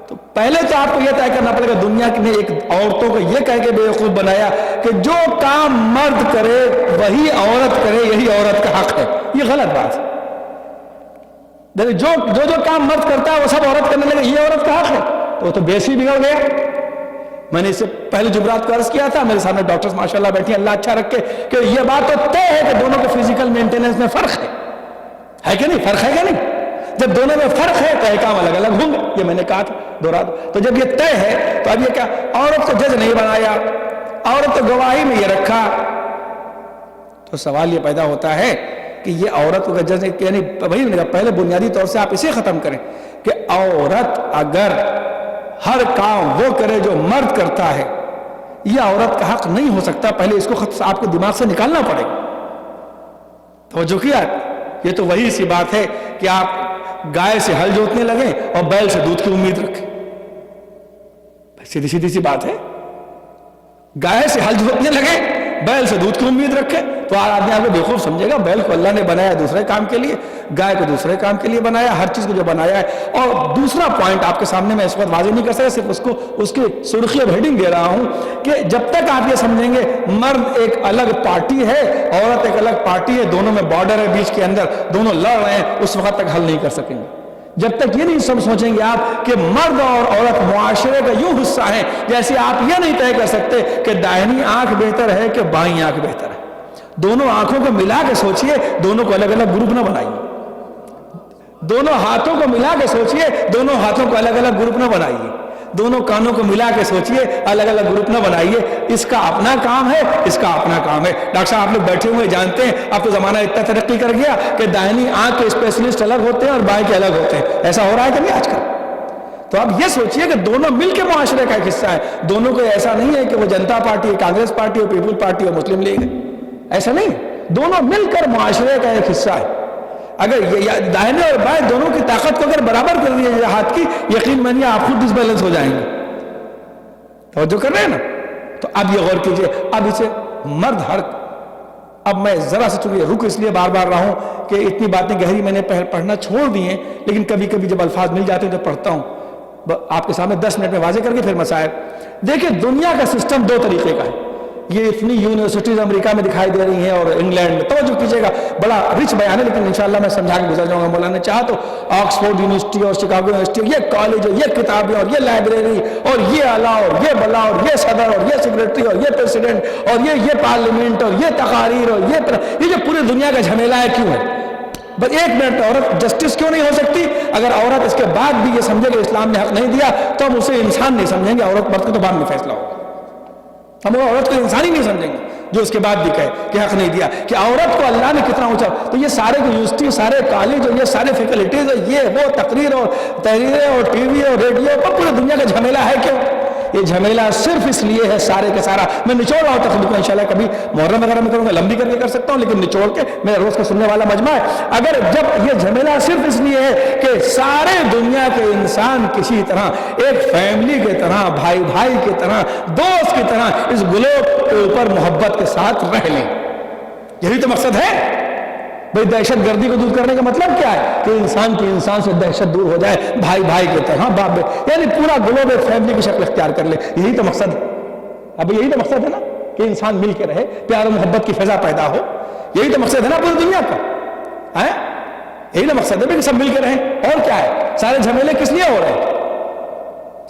تو پہلے تو آپ کو یہ طے کرنا پڑے گا، دنیا نے ایک عورتوں کو یہ کہہ کے بیوقوف بنایا کہ جو کام مرد کرے وہی عورت کرے، یہی عورت کا حق ہے. یہ غلط بات ہے. جو کام مرد کرتا ہے وہ سب عورت کرنے لگے، یہ عورت کا حق ہے، تو وہ تو بیس ہی بگڑ گیا. میں نے اس سے پہلے جمعرات کو عرض کیا تھا، میرے سامنے ڈاکٹرز ماشاءاللہ بیٹھی ہیں، اللہ اچھا رکھے، کہ یہ بات تو طے ہے کہ دونوں کے فزیکل مینٹیننس میں فرق ہے کہ نہیں؟ فرق ہے کہ نہیں؟ جب دونوں میں فرق ہے تو احکام الگ الگ ہوں گے. یہ میں نے کہا تھا، دہرا دو. تو جب یہ طے ہے تو اب یہ کیا، عورت کو جج نہیں بنایا، عورت کو گواہی میں یہ رکھا، تو سوال یہ پیدا ہوتا ہے کہ یہ عورت کو جج یعنی وہی پہلے بنیادی طور سے آپ اسے ختم کریں کہ عورت اگر ہر کام وہ کرے جو مرد کرتا ہے، یہ عورت کا حق نہیں ہو سکتا. پہلے اس کو آپ کو دماغ سے نکالنا پڑے گا. توجہ کیا؟ یہ تو وہی سی بات ہے کہ آپ گائے سے ہل جوتنے لگیں اور بیل سے دودھ کی امید رکھیں. سیدھی سی بات ہے. گائے سے ہل جوتنے لگے، بیل سے دودھ کی امید رکھے، تو آدمی آپ کو بیوقوف سمجھے گا. بیل کو اللہ نے بنایا دوسرے کام کے لیے، گائے کو دوسرے کام کے لیے بنایا، ہر چیز کو جو بنایا ہے. اور دوسرا پوائنٹ آپ کے سامنے میں اس وقت واضح نہیں کر سکتا، صرف اس کی سرخی اب ہیڈنگ دے رہا ہوں کہ جب تک آپ یہ سمجھیں گے مرد ایک الگ پارٹی ہے، عورت ایک الگ پارٹی ہے، دونوں میں بارڈر ہے بیچ کے اندر، دونوں لڑ رہے ہیں، اس وقت تک حل نہیں کر سکیں گے. جب تک یہ نہیں سوچیں گے آپ کہ مرد اور عورت معاشرے کا یوں حصہ ہیں، جیسے آپ یہ نہیں طے کر سکتے کہ دائنی آنکھ بہتر ہے کہ بائیں آنکھ بہتر ہے. دونوں آنکھوں کو ملا کے سوچئے، دونوں کو الگ الگ گروپ نہ بنائیے. دونوں ہاتھوں کو ملا کے سوچئے، دونوں ہاتھوں کو الگ الگ گروپ نہ بنائیے. دونوں کانوں کو ملا کے سوچئے، الگ الگ گروپ نہ بنائیے. اس کا اپنا کام ہے، اس کا اپنا کام ہے. ڈاکٹر صاحب آپ لوگ بیٹھے ہوئے جانتے ہیں، اب تو زمانہ اتنا ترقی کر گیا کہ دائنی آنکھ کے اسپیشلسٹ الگ ہوتے ہیں اور بائیں کے الگ ہوتے ہیں. ایسا ہو رہا ہے کہ نہیں آج کل؟ تو اب یہ سوچئے کہ دونوں مل کے معاشرے کا ایک حصہ ہے. دونوں کو ایسا نہیں ہے کہ وہ جنتا پارٹی ہے، کانگریس پارٹی ہے، پیپل پارٹی ہے، مسلم لیگ ہے. ایسا نہیں ہے. دونوں مل کر معاشرے کا ایک حصہ ہے. اگر دائنے اور بائیں دونوں کی طاقت کو اگر برابر کر دیا جائے ہاتھ کی، یقین مانیے آپ خود ڈس بیلنس ہو جائیں گے. توجہ کر رہے ہیں نا؟ تو اب یہ غور کیجئے، اب اسے مرد ہر اب میں ذرا سے چونکہ رک اس لیے بار بار رہا ہوں کہ اتنی باتیں گہری میں نے پڑھنا چھوڑ دی ہیں، لیکن کبھی کبھی جب الفاظ مل جاتے ہیں تو پڑھتا ہوں. آپ کے سامنے 10 منٹ میں واضح کر کے پھر مسائل. دیکھیں دنیا کا سسٹم 2 طریقے کا ہے. یہ اتنی یونیورسٹیز امریکہ میں دکھائی دے رہی ہیں اور انگلینڈ میں. توجہ کیجئے گا، بڑا رچ بیان ہے لیکن انشاءاللہ میں سمجھا کے گزر جاؤں گا. مولانا چاہا تو آکسفورڈ یونیورسٹی اور شکاگو یونیورسٹی، یہ کالج اور یہ کتابیں اور یہ لائبریری اور یہ اعلیٰ اور یہ بلا اور یہ صدر اور یہ سیکرٹری اور یہ پریسیڈنٹ اور یہ پارلیمنٹ اور یہ تقاریر اور یہ جو پوری دنیا کا جھمیلا ہے کیوں ہے؟ بس 1 منٹ عورت جسٹس کیوں نہیں ہو سکتی؟ اگر عورت اس کے بعد بھی یہ سمجھے کہ اسلام نے حق نہیں دیا تو ہم اسے انسان نہیں سمجھیں گے. عورت مرد کا تو بعد میں فیصلہ ہوگا. ہم عورت کو انسان ہی نہیں سمجھیں گے جو اس کے بعد بھی کہے کہ حق نہیں دیا، کہ عورت کو اللہ نے کتنا اونچا. تو یہ سارے یونیورسٹی، سارے کالج اور یہ سارے فیکلٹیز اور یہ وہ تقریر اور تحریریں اور ٹی وی اور ریڈیو اور پورے دنیا کا جھمیلا ہے کیوں؟ یہ جھمیلا صرف اس لیے ہے سارے کے سارا، میں نچوڑ رہا ہوں تقریب کو انشاءاللہ کبھی محرم وغیرہ میں کروں گا، لمبی کر کے کر سکتا ہوں، لیکن نچوڑ کے میرا روز کا سننے والا مجمع ہے. اگر جب یہ جھمیلا صرف اس لیے ہے کہ سارے دنیا کے انسان کسی طرح ایک فیملی کی طرح، بھائی بھائی کی طرح، دوست کی طرح اس گلوب کے اوپر محبت کے ساتھ رہ لیں، یہی تو مقصد ہے. بھئی دہشت گردی کو دور کرنے کا مطلب کیا ہے؟ کہ انسان کی انسان سے دہشت دور ہو جائے، بھائی بھائی کی طرح، باپ یعنی پورا گلوب ایک فیملی کی شکل اختیار کر لے، یہی تو مقصد ہے. اب یہی تو مقصد ہے نا کہ انسان مل کے رہے، پیار و محبت کی فضا پیدا ہو، یہی تو مقصد ہے نا پوری دنیا کا. یہی تو مقصد ہے کہ سب مل کے رہیں. اور کیا ہے؟ سارے جھمیلے کس لیے ہو رہے ہیں؟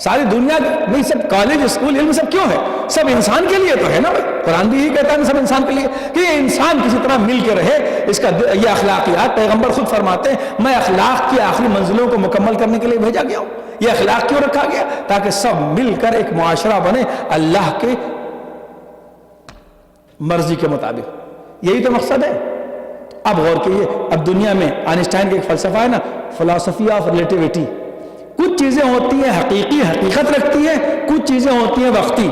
ساری دنیا میں سب کالج اسکول علم سب کیوں ہے؟ سب انسان کے لیے تو ہے نا. قرآن بھی یہی کہتا ہے سب انسان کے لیے کہ یہ انسان کسی طرح مل کے رہے. اس کا یہ اخلاقیات پیغمبر خود فرماتے ہیں میں اخلاق کی آخری منزلوں کو مکمل کرنے کے لیے بھیجا گیا ہوں. یہ اخلاق کیوں رکھا گیا؟ تاکہ سب مل کر ایک معاشرہ بنے اللہ کے مرضی کے مطابق. یہی تو مقصد ہے. اب غور کیجیے، اب دنیا میں آئنسٹائن کا ایک فلسفہ ہے نا، فلاسفی آف ریلیٹیوٹی. کچھ چیزیں ہوتی ہیں حقیقی حقیقت رکھتی ہیں، کچھ چیزیں ہوتی ہیں وقتی.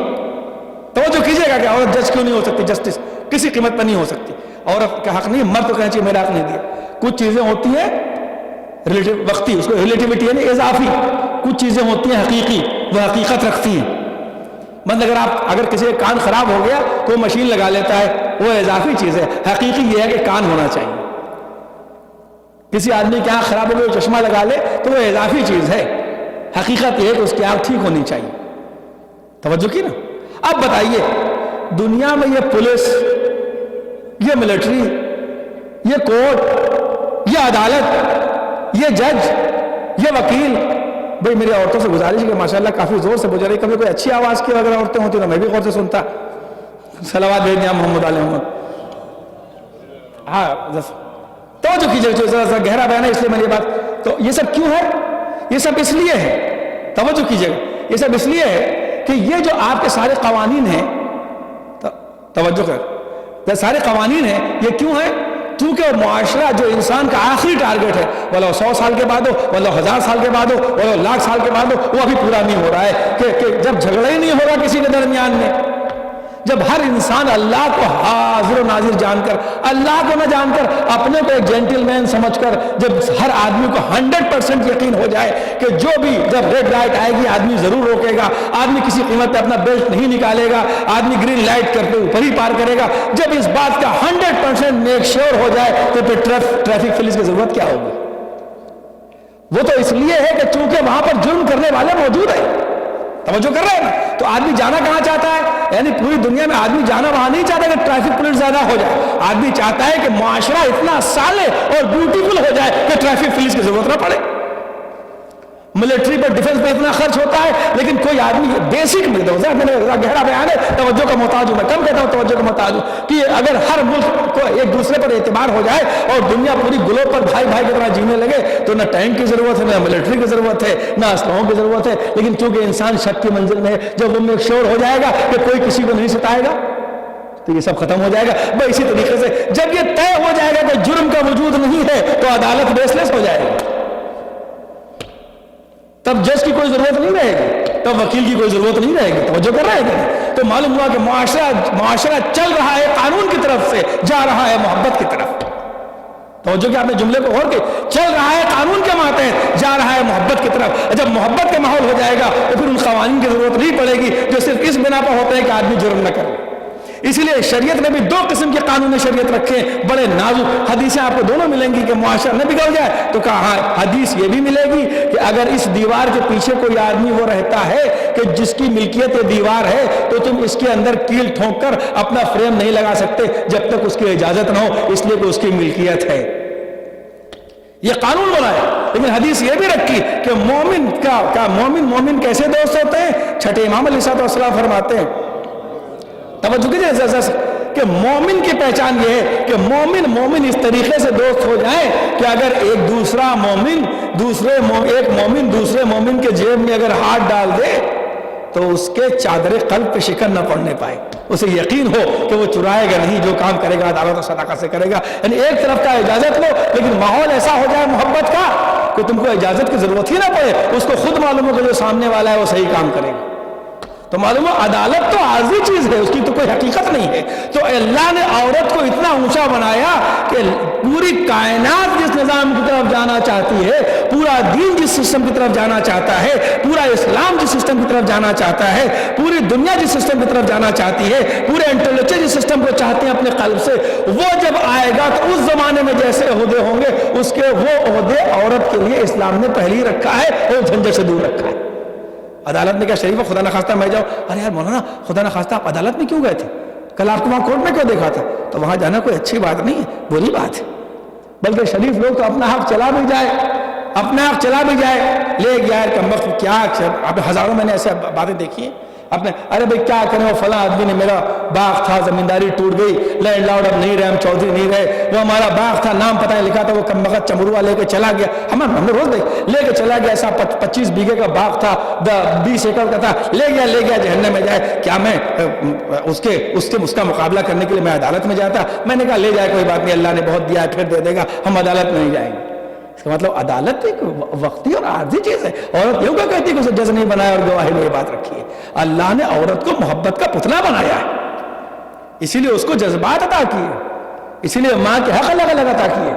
توجہ کیجیے گا کہ عورت جج کیوں نہیں ہو سکتی، جسٹس کسی قیمت پر نہیں ہو سکتی. عورت کا حق نہیں، مرد کو کہنا چاہیے میرا حق نہیں دیا. کچھ چیزیں ہوتی ہیں وقتی، اس کو ریلیٹیوٹی یعنی اضافی. کچھ چیزیں ہوتی ہیں حقیقی، وہ حقیقت رکھتی ہیں. مطلب اگر کسی کا کان خراب ہو گیا تو وہ مشین لگا لیتا ہے، وہ اضافی چیز ہے. حقیقی یہ ہے کہ کان ہونا چاہیے. کسی آدمی کی آنکھ خراب ہو گئی چشمہ لگا لے تو وہ اضافی چیز ہے. حقیقت یہ ہے کہ اس کی آنکھ ٹھیک ہونی چاہیے. توجہ کی نا. اب بتائیے دنیا میں یہ پولیس، یہ ملٹری، یہ کورٹ، یہ عدالت، یہ جج، یہ وکیل، بھئی میری عورتوں سے گزارش ہے کہ ماشاءاللہ کافی زور سے بجھ رہی، کبھی کوئی اچھی آواز کی اگر عورتیں ہوتی تو میں بھی غور سے سنتا. صلوات بھیج دیا محمد علیہ محمد. ہاں توجہ کیجیے، ذرا گہرا بیان ہے اس لیے میں یہ بات. تو یہ سب کیوں ہے؟ یہ سب اس لیے ہے، توجہ کیجیے گا، یہ سب اس لیے ہے کہ یہ جو آپ کے سارے قوانین ہیں، توجہ کر، یہ سارے قوانین ہیں یہ کیوں ہیں؟ کیونکہ معاشرہ جو انسان کا آخری ٹارگٹ ہے، ولو 100 سال کے بعد ہو، ولو 1000 سال کے بعد ہو، ولو 1,00,000 سال کے بعد ہو، وہ ابھی پورا نہیں ہو رہا ہے. کہ جب جھگڑا ہی نہیں ہوگا کسی کے درمیان میں، جب ہر انسان اللہ کو حاضر و ناظر جان کر، اللہ کو نہ جان کر، اپنے کو ایک جینٹل مین سمجھ کر، جب ہر آدمی کو 100% یقین ہو جائے کہ جو بھی جب ریڈ لائٹ آئے گی آدمی ضرور روکے گا، آدمی کسی قیمت پہ اپنا بیلٹ نہیں نکالے گا، آدمی گرین لائٹ کر کے اوپر ہی پار کرے گا، جب اس بات کا 100% میک شیور ہو جائے تو پھر ٹریفک پولیس کی ضرورت کیا ہوگی؟ وہ تو اس لیے ہے کہ چونکہ وہاں پر جرم کرنے والے موجود ہیں. توجہ کر رہے ہیں نا. تو آدمی جانا کہاں چاہتا ہے؟ یعنی پوری دنیا میں آدمی جانا وہاں نہیں چاہتا کہ ٹریفک پولیس زیادہ ہو جائے. آدمی چاہتا ہے کہ معاشرہ اتنا صالح اور بیوٹیفل ہو جائے کہ ٹریفک پولیس کی ضرورت نہ پڑے. ملٹری پر ڈیفنس پہ اتنا خرچ ہوتا ہے لیکن کوئی آدمی بیسک میں گہرا بیان ہے، توجہ کا محتاج ہوں، میں کم کہتا ہوں توجہ کا محتاج ہوں کہ اگر ہر ملک کو ایک دوسرے پر اعتبار ہو جائے اور دنیا پوری گلوب پر بھائی بھائی کی طرح جینے لگے تو نہ ٹینک کی ضرورت ہے، نہ ملٹری کی ضرورت ہے، نہ اسلحوں کی ضرورت ہے. لیکن چونکہ انسان شک کی منزل میں ہے، جب وہ میک شیور ہو جائے گا کہ کوئی کسی کو نہیں ستائے گا تو یہ سب ختم ہو جائے گا. بس اسی طریقے سے جب یہ طے ہو جائے گا کہ جرم کا وجود نہیں ہے تو عدالت بیس لیس ہو جائے گی. تب جج کی کوئی ضرورت نہیں رہے گی، تب وکیل کی کوئی ضرورت نہیں رہے گی. توجہ کر رہے ہیں؟ تو معلوم ہوا کہ معاشرہ چل رہا ہے قانون کی طرف سے، جا رہا ہے محبت کی طرف. توجہ کہ آپ نے جملے کو غور کی، چل رہا ہے قانون کے ماتحت، جا رہا ہے محبت کی طرف. جب محبت کا ماحول ہو جائے گا تو پھر ان قوانین کی ضرورت نہیں پڑے گی جو صرف اس بنا پر ہوتے ہیں کہ آدمی جرم نہ کرے. اسی لیے شریعت نے بھی 2 قسم کے قانون شریعت رکھے، بڑے نازک. حدیثیں آپ کو دونوں ملیں گی کہ معاشرہ نہ بگڑ جائے تو کہا حدیث یہ بھی ملے گی کہ اگر اس دیوار کے پیچھے کوئی آدمی وہ رہتا ہے کہ جس کی ملکیت دیوار ہے تو تم اس کے اندر کیل ٹھونک کر اپنا فریم نہیں لگا سکتے جب تک اس کی اجازت نہ ہو، اس لیے کہ اس کی ملکیت ہے. یہ قانون بنایا. لیکن حدیث یہ بھی رکھی کہ مومن کیسے دوست ہوتے ہیں. چھٹے امام علیہ السلام فرماتے ہیں، توجہ کیجیے کہ مومن کی پہچان یہ ہے کہ مومن اس طریقے سے دوست ہو جائیں کہ اگر ایک مومن دوسرے مومن کے جیب میں اگر ہاتھ ڈال دے تو اس کے چادر قلب پہ شکن نہ پڑنے پائے. اسے یقین ہو کہ وہ چرائے گا نہیں، جو کام کرے گا عدالت و صداقت سے کرے گا. یعنی ایک طرف کا اجازت لو لیکن ماحول ایسا ہو جائے محبت کا کہ تم کو اجازت کی ضرورت ہی نہ پڑے، اس کو خود معلوم ہو کہ جو سامنے والا ہے وہ صحیح کام کرے گا. تو معلوم ہے عدالت تو عارضی چیز ہے، اس کی تو کوئی حقیقت نہیں ہے. تو اللہ نے عورت کو اتنا اونچا بنایا کہ پوری کائنات جس نظام کی طرف جانا چاہتی ہے، پورا دین جس سسٹم کی طرف جانا چاہتا ہے، پورا اسلام جس سسٹم کی طرف جانا چاہتا ہے، پوری دنیا جس سسٹم کی طرف جانا چاہتی ہے، پورے انٹلیکچوئل جس سسٹم کو چاہتے ہیں اپنے قلب سے، وہ جب آئے گا تو اس زمانے میں جیسے عہدے ہوں گے اس کے وہ عہدے عورت کے لیے اسلام نے پہلے ہی رکھا ہے اور جھنجھٹ سے دور رکھا ہے. عدالت میں کیا شریف ہے؟ خدا نخواستہ میں جاؤں، ارے یار مولانا خدا نخواستہ آپ عدالت میں کیوں گئے تھے؟ کل آپ کو وہاں کورٹ میں کیوں دیکھا تھا؟ تو وہاں جانا کوئی اچھی بات نہیں ہے، بری بات ہے. بلکہ شریف لوگ تو اپنا حق چلا بھی جائے، اپنا حق چلا بھی جائے، لے گیا کمبخت کیا. آپ ہزاروں میں نے ایسے باتیں دیکھی ہیں اپنے، ارے بھائی کیا کریں وہ فلاں آدمی نے، میرا باغ تھا زمینداری ٹوٹ گئی، لینڈ لاؤڈ اب نہیں رہے، ہم چودھری نہیں رہے، وہ ہمارا باغ تھا نام پتہ نہیں لکھا تھا، وہ کمبخت چمروا لے کے چلا گیا. ہم نے روز دیکھ لے کے چلا گیا، ایسا 25 بیگھے کا باغ تھا، 20 ایکڑ کا تھا، لے گیا جہنم میں جائے. کیا میں اس کا مقابلہ کرنے کے لیے میں عدالت میں جاتا؟ میں نے کہا لے جائے کوئی بات نہیں، اللہ نے بہت دیا ہے پھر دے دے گا، ہم عدالت میں نہیں جائیں گے. اس کا مطلب عدالت ایک وقتی اور عارضی چیز ہے. عورت یوں کیا کہتی ہے کہ اسے جج نہیں بنایا اور گواہی میں یہ بات رکھی ہے؟ اللہ نے عورت کو محبت کا پتلا بنایا ہے، اسی لیے اس کو جذبات عطا کیے، اسی لیے ماں کے حق الگ الگ عطا کیے.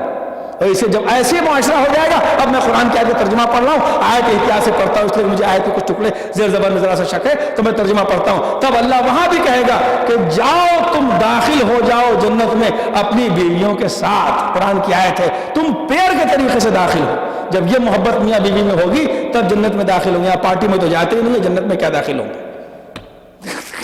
اور اسے جب ایسے معاشرہ ہو جائے گا، اب میں قرآن کے آیت کا ترجمہ پڑھ رہا ہوں، آیت احتیاط سے پڑھتا ہوں اس لیے مجھے آیت کے کچھ ٹکڑے زیر زبر میں ذرا سا شک ہے تو میں ترجمہ پڑھتا ہوں. تب اللہ وہاں بھی کہے گا کہ جاؤ تم داخل ہو جاؤ جنت میں اپنی بیویوں کے ساتھ. قرآن کی آیت ہے، تم پیر کے طریقے سے داخل ہو. جب یہ محبت میاں بیوی میں ہوگی تب جنت میں داخل ہوں گے. آپ پارٹی میں تو جاتے ہی نہیں ہے، جنت میں کیا داخل ہوں گے؟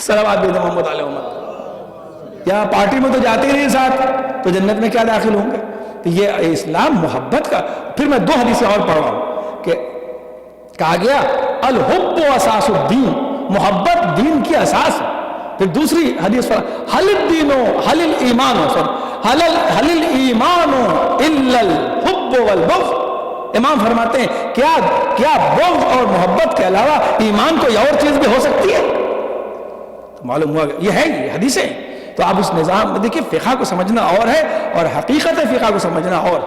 صلوات بھیجیں محمد علیہ محمد. یا پارٹی میں تو جاتے ہی نہیں ساتھ، تو جنت میں کیا داخل ہوں گے؟ تو یہ اسلام محبت کا. پھر میں 2 حدیثیں اور پڑھ رہا ہوں کہ کہا گیا الحب و اساس الدین، محبت دین کی اساس ہے. پھر دوسری حدیث حل الدین حل الایمان حل الایمان الا الحب والبغض. امام فرماتے ہیں کیا بغض اور محبت کے علاوہ ایمان کوئی اور چیز بھی ہو سکتی ہے؟ تو معلوم ہوا یہ ہے، یہ حدیثیں. تو آپ اس نظام میں دیکھیں، فقہ کو سمجھنا اور ہے اور حقیقت فقہ کو سمجھنا اور.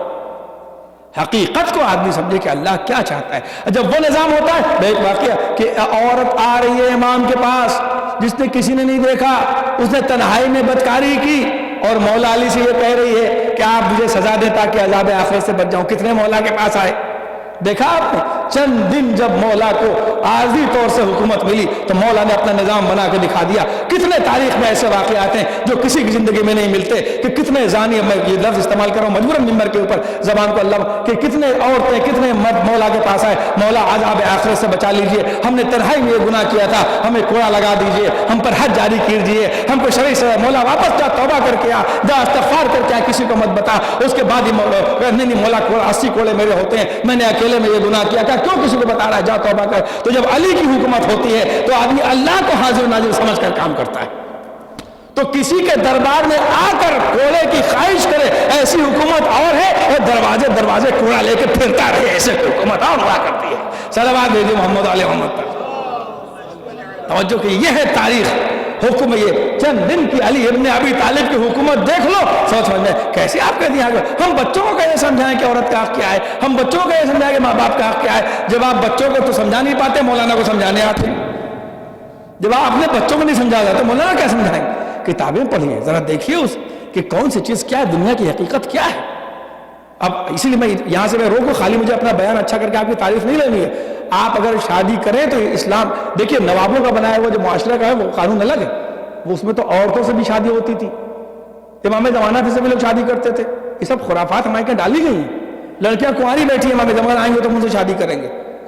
حقیقت کو آدمی سمجھے کہ اللہ کیا چاہتا ہے. جب وہ نظام ہوتا ہے، ایک واقعہ کہ عورت آ رہی ہے امام کے پاس جس نے کسی نے نہیں دیکھا، اس نے تنہائی میں بدکاری کی اور مولا علی سے یہ کہہ رہی ہے کہ آپ مجھے سزا دیں تاکہ عذاب آخرت سے بچ جاؤں. کتنے مولا کے پاس آئے؟ دیکھا آپ نے؟ چند دن جب مولا کو عارضی طور سے حکومت ملی تو مولا نے اپنا نظام بنا کے دکھا دیا. کتنے تاریخ میں ایسے واقعات ہیں جو کسی کی زندگی میں نہیں ملتے کہ کتنے زانی، میں یہ لفظ استعمال کر رہا ہوں مجبوراً ممبر کے اوپر زبان کو اللہ، کہ کتنے عورتیں کتنے مرد مولا کے پاس آئے، مولا عذاب آخرت سے بچا لیجئے، ہم نے تنہائی میں یہ گناہ کیا تھا، ہمیں کوڑا لگا دیجئے، ہم پر حد جاری کیجئے، ہم کو شرعی سزا، مولا واپس جا توبہ کر کے آ، جا استغفار کر کے آ، کسی کو مت بتا. اس کے بعد ہی نہیں مولا 80 کوڑے میرے ہوتے ہیں، میں نے اکیلے میں یہ گناہ کیا، کیوں کسی کو بتا رہا ہے؟ جا توبہ کر. تو جب علی کی حکومت ہوتی ہے تو آدمی اللہ کو حاضر ناظر سمجھ کر کام کرتا ہے. تو کسی کے دربار میں آ کر کوڑے کی خواہش کرے ایسی حکومت اور ہے، اور دروازے کوڑا لے کے پھرتا رہے ایسے حکومت اور ہوا کرتی ہے. صلوات بھیجیے محمد علیہ محمد پر. توجہ کہ یہ ہے تاریخ. حکم یہ چند دن کی علی ابن ابی طالب کی حکومت دیکھ لو، سوچ سمجھ میں کیسے آپ کہتے ہیں. ہم بچوں کو کیسے سمجھائیں کہ عورت کا حق کیا ہے؟ ہم بچوں کو کیسے سمجھائیں کہ ماں باپ کا حق کیا ہے؟ جب آپ بچوں کو تو سمجھا نہیں پاتے، مولانا کو سمجھانے آتے. جب آپ اپنے بچوں کو نہیں سمجھا جاتے، مولانا کیا سمجھائیں گے؟ کتابیں پڑھیے، ذرا دیکھیے اس کہ کون سی چیز کیا ہے، دنیا کی حقیقت کیا ہے. اب اسی لیے میں یہاں سے میں روکوں، خالی مجھے اپنا بیان اچھا کر کے آپ کی تعریف نہیں لینی ہے. آپ اگر شادی کریں تو اسلام دیکھیے نوابوں کا بنایا ہوا جو معاشرہ کا ہے وہ قانون الگ ہے. اس میں تو عورتوں سے بھی شادی ہوتی تھی، امام زمانہ سے بھی لوگ شادی کرتے تھے. یہ سب خرافات ہمارے یہاں ڈالی گئی ہیں. لڑکیاں کنواری بیٹھی ہیں، امام زمانہ آئیں گے تو ہم ان سے شادی کریں گے،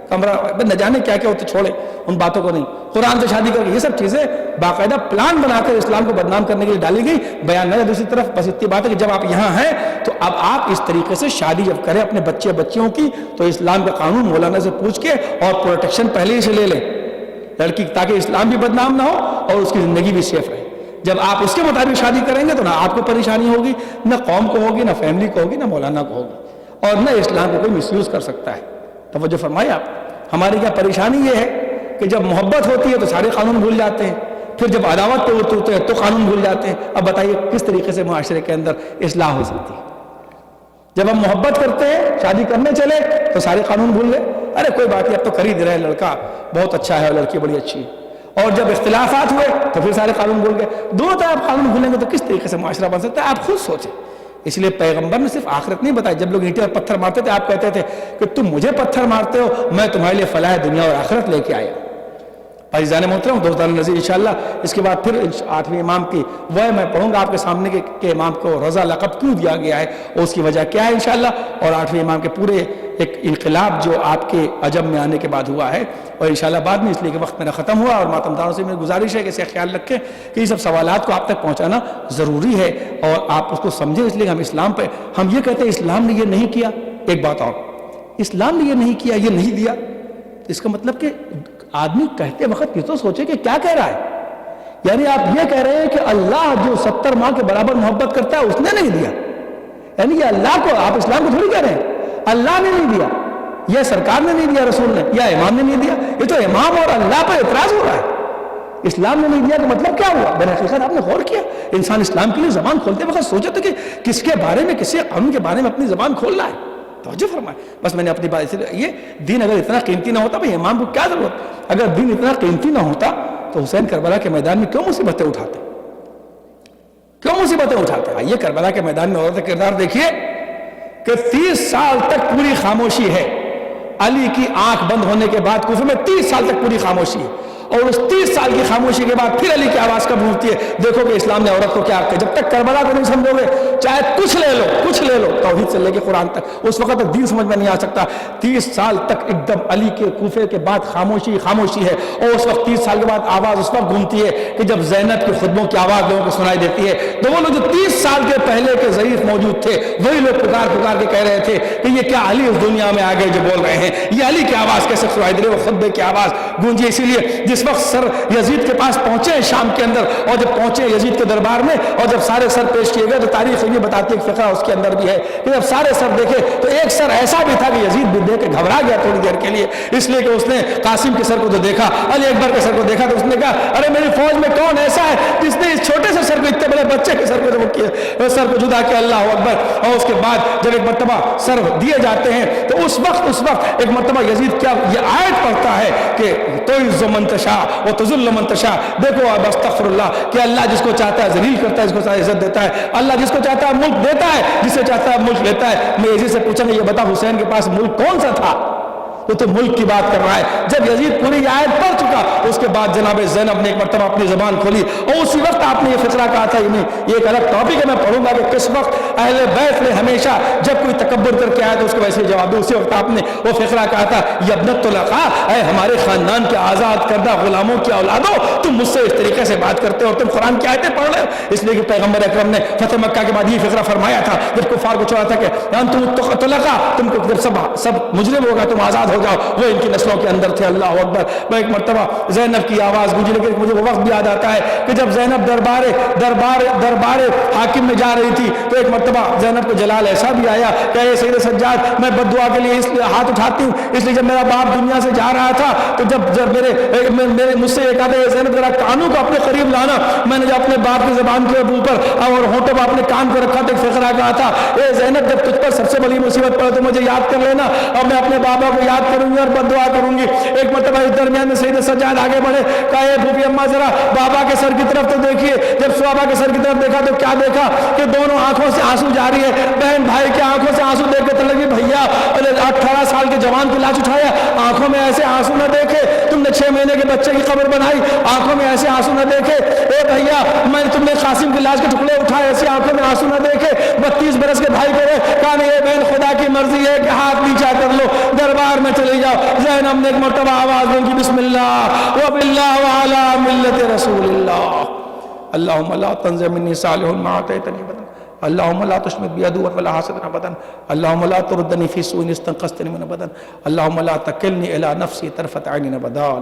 کمرہ نہ جانے کیا کیا ہوتے، چھوڑے ان باتوں کو نہیں. قرآن سے شادی کر کے یہ سب چیزیں باقاعدہ پلان بنا کر اسلام کو بدنام کرنے کے لیے ڈالی گئی. بیان نہیں. دوسری طرف بس اتنی بات ہے کہ جب آپ یہاں ہیں تو اب آپ اس طریقے سے شادی جب کریں اپنے بچیوں کی تو اسلام کا قانون مولانا سے پوچھ کے اور پروٹیکشن پہلے ہی سے لے لیں لڑکی، تاکہ اسلام بھی بدنام نہ ہو اور اس کی زندگی بھی سیف رہے. جب آپ اس کے مطابق شادی کریں گے تو نہ آپ کو پریشانی ہوگی، نہ قوم کو ہوگی، نہ فیملی کو ہوگی، نہ مولانا کو ہوگی، اور نہ اسلام کو کوئی مس یوز کر سکتا ہے. توجہ فرمائے آپ. ہماری کیا پریشانی یہ ہے کہ جب محبت ہوتی ہے تو سارے قانون بھول جاتے ہیں، پھر جب عداوت پہ اترتے ہیں تو قانون بھول جاتے ہیں. اب بتائیے کس طریقے سے معاشرے کے اندر اصلاح ہو سکتی ہے؟ جب ہم محبت کرتے ہیں، شادی کرنے چلے تو سارے قانون بھول گئے. ارے کوئی بات نہیں، اب تو کر ہی دے رہا ہے، لڑکا بہت اچھا ہے، لڑکی بڑی اچھی ہے. اور جب اختلافات ہوئے تو پھر سارے قانون بھول گئے. دونوں طرف قانون بھولیں گے تو کس طریقے سے معاشرہ بن سکتا ہے؟ آپ خود سوچیں. اس لیے پیغمبر نے صرف آخرت نہیں بتائی. جب لوگ اینٹیں اور پتھر مارتے تھے آپ کہتے تھے کہ تم مجھے پتھر مارتے ہو، میں تمہارے لیے فلاح دنیا اور آخرت لے کے آیا. عزیزان محترم، دوستان نظیر، انشاءاللہ اس کے بعد پھر 8ویں امام کی وہ میں پڑھوں گا آپ کے سامنے کہ امام کو رضا لقب کیوں دیا گیا ہے اور اس کی وجہ کیا ہے انشاءاللہ. اور 8ویں امام کے پورے ایک انقلاب جو آپ کے عجم میں آنے کے بعد ہوا ہے، اور انشاءاللہ بعد میں، اس لیے کہ وقت میرا ختم ہوا، اور ماتمداروں سے میری گزارش ہے کہ اسے خیال رکھیں کہ یہ سب سوالات کو آپ تک پہنچانا ضروری ہے اور آپ اس کو سمجھیں. اس لیے کہ ہم اسلام پہ ہم یہ کہتے ہیں اسلام نے یہ نہیں کیا. ایک بات اور، اسلام نے یہ نہیں کیا، یہ نہیں دیا، اس کا مطلب کہ آدمی کہتے وقت یہ تو سوچے کہ کیا کہہ رہا ہے. یعنی آپ یہ کہہ رہے ہیں کہ اللہ جو 70 ماں کے برابر محبت کرتا ہے اس نے نہیں دیا. یعنی یہ اللہ کو، آپ اسلام کو تھوڑی کہہ رہے ہیں اللہ نے نہیں دیا، یہ سرکار نے نہیں دیا، رسول نے یا امام نے نہیں دیا. یہ تو امام اور اللہ پر اعتراض ہو رہا ہے. اسلام نے نہیں دیا کہ مطلب کیا ہوا؟ بر حقیقت آپ نے غور کیا؟ انسان اسلام کے لیے زبان کھولتے وقت سوچے تو کہ کس کے بارے میں، کسی قانون کے بارے میں اپنی زبان کھول رہا ہے. توجہ فرمائے. بس میں نے اپنی بات، یہ دین اگر اتنا قیمتی نہ ہوتا بھائی امام کو کیا ضرورت؟ اگر دین اتنا قیمتی نہ ہوتا تو حسین کربلا کے میدان میں کیوں مصیبتیں اٹھاتے؟ کیوں مصیبتیں اٹھاتے؟ آئیے کربلا کے میدان میں عورت کا کردار دیکھیے کہ 30 سال تک پوری خاموشی ہے. علی کی آنکھ بند ہونے کے بعد کوفے میں 30 سال تک پوری خاموشی ہے، اور اس 30 سال کی خاموشی کے بعد پھر علی کی آواز کب ہوتی ہے؟ دیکھو کہ اسلام نے عورت کو کیا کہا. جب تک کربلا کو نہیں سمجھو گے، چاہے کچھ لے لو توحید سے لے کے قرآن تک، اس وقت تک دین سمجھ میں نہیں آ سکتا. 30 سال تک ایک دم علی کے کوفے کے بعد خاموشی ہے، اور اس وقت 30 سال کے بعد آواز اس وقت گونجتی ہے کہ جب زینب کے خطبوں کی آواز لوگوں کو سنائی دیتی ہے. تو وہ لوگ جو 30 سال کے پہلے کے ضعیف موجود تھے وہی لوگ پکار کے کہہ رہے تھے کہ یہ کیا علی اس دنیا میں آگے جو بول رہے ہیں، یہ علی کی آواز کیسے سنائی دے رہی ہے؟ وہ خطبے کی آواز گونجی. اسی لیے جس وقت سر یزید کے پاس پہنچے شام کے اندر، اور جب پہنچے یزید کے دربار میں اور جب سارے سر پیش کیے گئے، تو تاریخ یہ بتاتی ہے، ایک فقرہ اس کے اندر بھی ہے کہ جب سارے سر دیکھے تو ایک سر ایسا بھی تھا کہ یزید بھی دیکھ کے گھبرا گیا تھوڑی دیر کے لیے، اس لیے کہ اس نے قاسم کے سر کو جو دیکھا، علی اکبر کے سر کو دیکھا، تو اس نے کہا ارے میری فوج میں کون ایسا ہے جس نے اس چھوٹے سے سر کو اتنے بڑے بچے کے سر کو سر کو جدا کیا؟ اللہ اکبر. اور اس کے بعد جب ایک مرتبہ سر دیے جاتے ہیں تو اس وقت ایک مرتبہ یزید کیا یہ آیت پڑھتا ہے کہ تعز من تشاء و تذل من تشاء. دیکھو اب استغفر اللہ کہ اللہ جس کو چاہتا ہے ذلیل کرتا ہے، جس کو چاہتا ہے عزت دیتا ہے. اللہ جس کو چاہتا ہے ملک دیتا ہے، جسے چاہتا ہے ملک لیتا ہے. میں یزید سے پوچھا کہ یہ بتا حسین کے پاس ملک کون سا تھا؟ وہ تو ملک کی بات کر رہا ہے. جب یزید پوری آیت پڑھ چکا اس کے بعد جناب زینب نے ایک مرتبہ اپنی زبان کھولی، اور اسی وقت آپ نے یہ فقرہ کہا تھا. یہ ایک الگ ٹاپک ہے، میں پڑھوں گا کہ کس وقت اہل بیت نے ہمیشہ جب کوئی تکبر کر کے آیا تو اس کو ویسے جواب دو. اسی وقت آپ نے وہ فقرہ کہا تھا یبنت طلقاء، اے ہمارے خاندان کے آزاد کردہ غلاموں کی اولادوں، تم مجھ سے اس طریقے سے بات کرتے ہو، تم قرآن کی آیتیں پڑھ رہے ہو. اس لیے کہ پیغمبر اکرم نے فتح مکہ کے بعد یہ فقرہ فرمایا تھا جب کفار کو چھوڑا تھا کہ انتم طلقاء، تم کو جب سب مجرم ہوگا تم آزاد ہو جاؤ. وہ ان کی نسلوں کے اندر تھے. اللہ اکبر. میں ایک مرتبہ زینب کی آواز گونجی، لیکن مجھے وہ وقت بھی یاد آتا ہے کہ جب زینب دربار حاکم میں جا رہی تھی تو ایک مرتبہ زینب کو جلال ایسا بھی آیا کہ اے سید سجاد، میں بد دعا کے لیے اس لیے ہاتھ اٹھاتی ہوں، اس لیے جب میرا باپ دنیا سے جا رہا تھا تو جب میرے مجھ سے یہ کہا تھا زینب ذرا کانوں کو اپنے قریب لانا، میں نے جب اپنے باپ کی زبان کے اوپر اور ہونٹوں پر اپنے کان کو رکھا تو ایک فقرہ کہا تھا اے زینب جب تجھ پر سب سے بڑی مصیبت پڑے تو مجھے یاد کر لینا اور میں اپنے بابا کو یاد کروں گی اور بد دعا کروں گی. ایک مرتبہ اس درمیان میں سید سجاد آگے بڑھے، کہا اے پھوپھی اماں ذرا بابا کے سر کی طرف تو دیکھیے. جب صحابہ کے سر کی طرف دیکھا تو کیا دیکھا کہ دونوں آنکھوں سے آنسو جاری ہے. بہن بھائی کے آنکھوں سے آنسو دیکھ کے لگی بھیا 18 سال کے جوان کی لاش اٹھایا، آنکھوں میں ایسے آنسو نہ دیکھے. تم نے 6 مہینے کے بچے کی قبر بنائی، آنکھوں میں ایسے آنسو نہ دیکھے. اے بھیا تم نے قاسم کی لاش کے ٹکڑے اٹھائے، ایسے آنکھوں میں آنسو نہ دیکھے. 32 برس کے بھائی کرے، کہا نہیں بہن خدا کی مرضی ہے کہ ہاتھ نیچا کر لو، دربار میں چلے جاؤ. زینب نے ایک مرتبہ آواز دیں گی بسم اللہ وباللہ وعلی ملت رسول اللہ. اللہم لا تنزع منی صالح ما اعطیتنی بدن، اللہم لا تشمت بی عدوا ولا حاسدا بدن، اللہم لا تردنی فی سوء استنقذتنی من بدن، اللہم لا تکلنی الی نفسی طرفۃ عین ابدا.